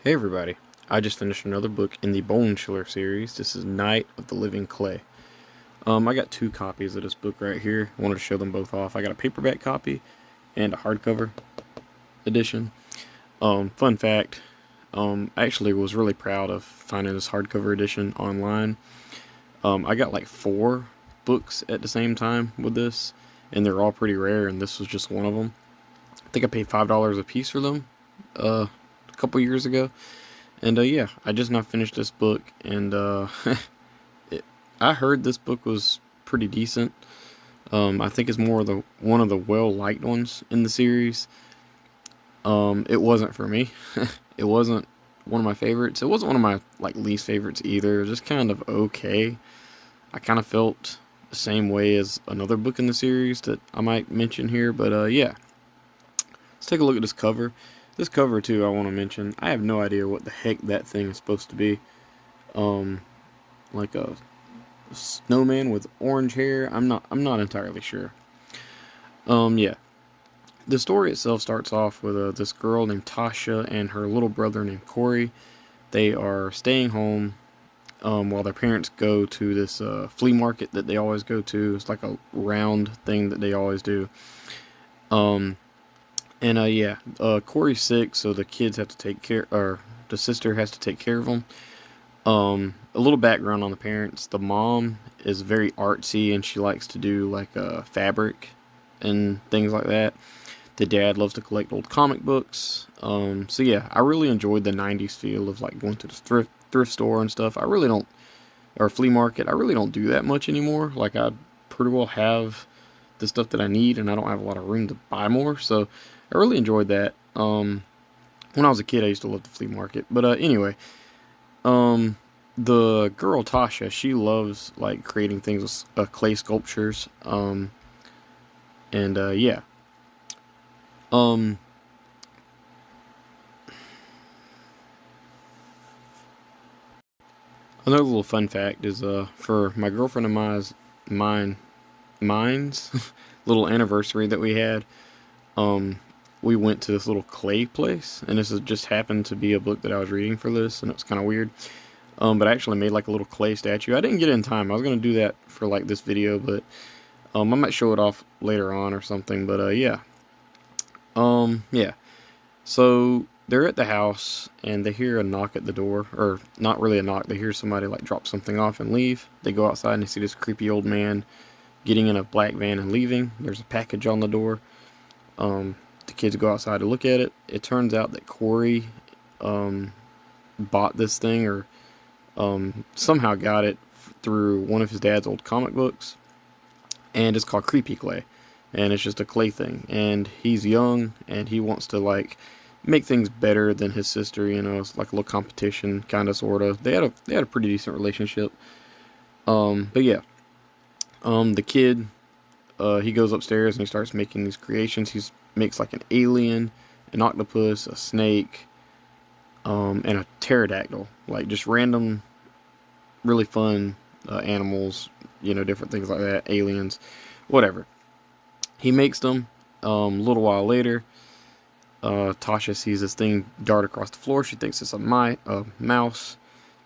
Hey everybody, I just finished another book in the Bone Chiller series. This is Night of the Living Clay. I got two copies of this book right here. I wanted to show them both off. I got a paperback copy and a hardcover edition. Fun fact, I actually was really proud of finding this hardcover edition online. I got like four books at the same time with this, and they're all pretty rare, and this was just one of them. I think I paid $5 a piece for them a couple years ago. And yeah, I just now finished this book, and it, I heard this book was pretty decent. I think it's more of the one of the well liked ones in the series. It wasn't for me. It wasn't one of my favorites. It wasn't one of my like least favorites either. It was just kind of okay. I kind of felt the same way as another book in the series that I might mention here, but yeah, let's take a look at this cover. This cover too, I want to mention. I have no idea what the heck that thing is supposed to be. Um, like a snowman with orange hair. I'm not entirely sure. Yeah. The story itself starts off with this girl named Tasha and her little brother named Corey. They are staying home while their parents go to this flea market that they always go to. It's like a round thing that they always do. Um, and yeah, Corey's sick, so the kids have to take care, or the sister has to take care of him. A little background on the parents. The mom is very artsy and she likes to do like fabric and things like that. The dad loves to collect old comic books. So yeah, I really enjoyed the '90s feel of like going to the thrift store and stuff. I really don't, or flea market. I really don't do that much anymore. Like I pretty well have the stuff that I need, and I don't have a lot of room to buy more. So I really enjoyed that. When I was a kid, I used to love the flea market. But anyway, um, the girl Tasha, she loves like creating things with clay sculptures. And yeah. Um, Another little fun fact is for my girlfriend and mine mine's little anniversary that we had. Um, we went to this little clay place, and this has just happened to be a book that I was reading for this, and it was kind of weird. But I actually made like a little clay statue. I didn't get it in time. I was gonna do that for like this video, but I might show it off later on or something. But yeah, yeah. So they're at the house and they hear a knock at the door, or not really a knock. They hear somebody like drop something off and leave. They go outside and they see this creepy old man getting in a black van and leaving. There's a package on the door. Um, the kids go outside to look at it. It turns out that Corey um, bought this thing, or somehow got it through one of his dad's old comic books, and it's called Creepy Clay, and it's just a clay thing. And he's young, and he wants to like make things better than his sister. You know, it's like a little competition, kind of, sort of. They had a pretty decent relationship. But yeah, the kid, he goes upstairs and he starts making these creations. He makes like an alien, an octopus, a snake, and a pterodactyl, like just random, really fun animals, you know, different things like that, aliens, whatever. He makes them. A little while later, Tasha sees this thing dart across the floor. She thinks it's a mouse,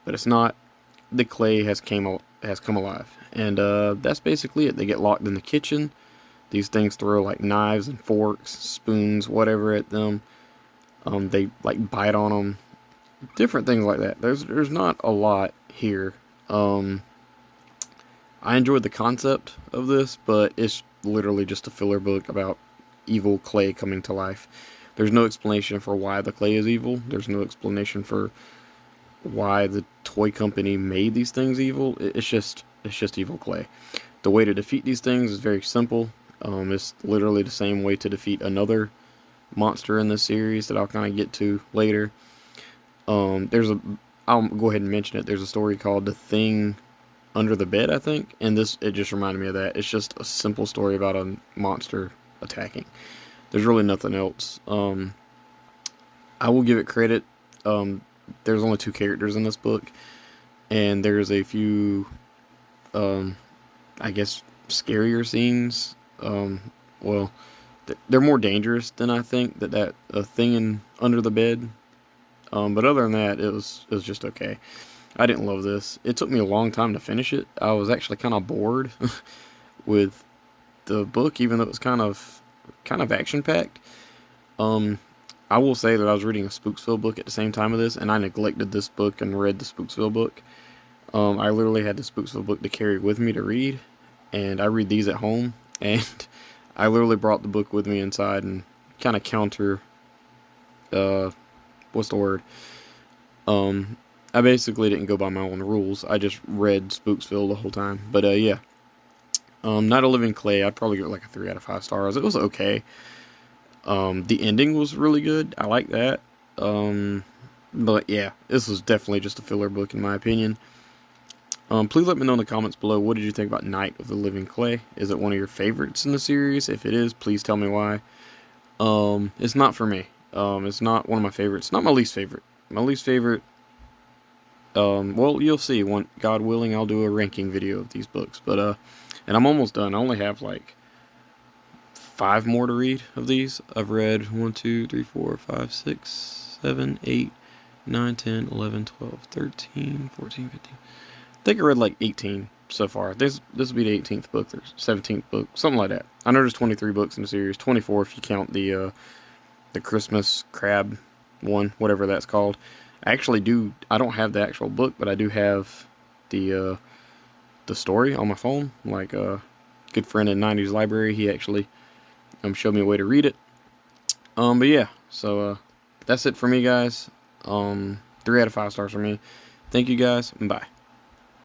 but it's not. The clay has come alive, and that's basically it. They get locked in the kitchen. These things throw like knives and forks, spoons, whatever at them. They like bite on them, different things like that. There's not a lot here. Um, I enjoyed the concept of this, but it's literally just a filler book about evil clay coming to life. There's no explanation for why the clay is evil. There's no explanation for why the toy company made these things evil. It's just evil clay. The way to defeat these things is very simple. It's literally the same way to defeat another monster in this series that I'll kind of get to later. There's a I'll go ahead and mention it. There's a story called The Thing Under the Bed, I think, and this it just reminded me of that. It's just a simple story about a monster attacking. There's really nothing else. I will give it credit. Um, there's only two characters in this book, and there's a few, um, I guess, scarier scenes. Well, they're more dangerous than I think. That thing in under the bed But other than that, it was just okay. I didn't love this. It took me a long time to finish it. I was actually kind of bored with the book, even though it was kind of action packed. Um, I will say that I was reading a Spooksville book at the same time of this, and I neglected this book and read the Spooksville book. I literally had the Spooksville book to carry with me to read, and I read these at home, and I literally brought the book with me inside and kind of counter, uh, what's the word? Um, I basically didn't go by my own rules. I just read Spooksville the whole time. But yeah, Night of Living Clay, I'd probably give it like a 3 out of 5 stars. It was okay. The ending was really good. I like that. But yeah, this was definitely just a filler book in my opinion. Please let me know in the comments below, what did you think about Night of the Living Clay? Is it one of your favorites in the series? If it is, please tell me why. It's not for me. It's not one of my favorites. Not my least favorite. My least favorite, well, you'll see. God willing, I'll do a ranking video of these books. But, and I'm almost done. I only have like 5 more to read of these. I've read 1, 2, 3, 4, 5, 6, 7, 8, 9, 10, 11, 12, 13, 14, 15. I think I read like 18 so far. This will be the 18th book, or 17th book, something like that. I know there's 23 books in the series, 24 if you count the Christmas crab one, whatever that's called. I don't have the actual book, but I do have the story on my phone. Like a good friend in 90s Library, he actually showed me a way to read it. But yeah, so that's it for me, guys. 3 out of 5 stars for me. Thank you guys, and bye.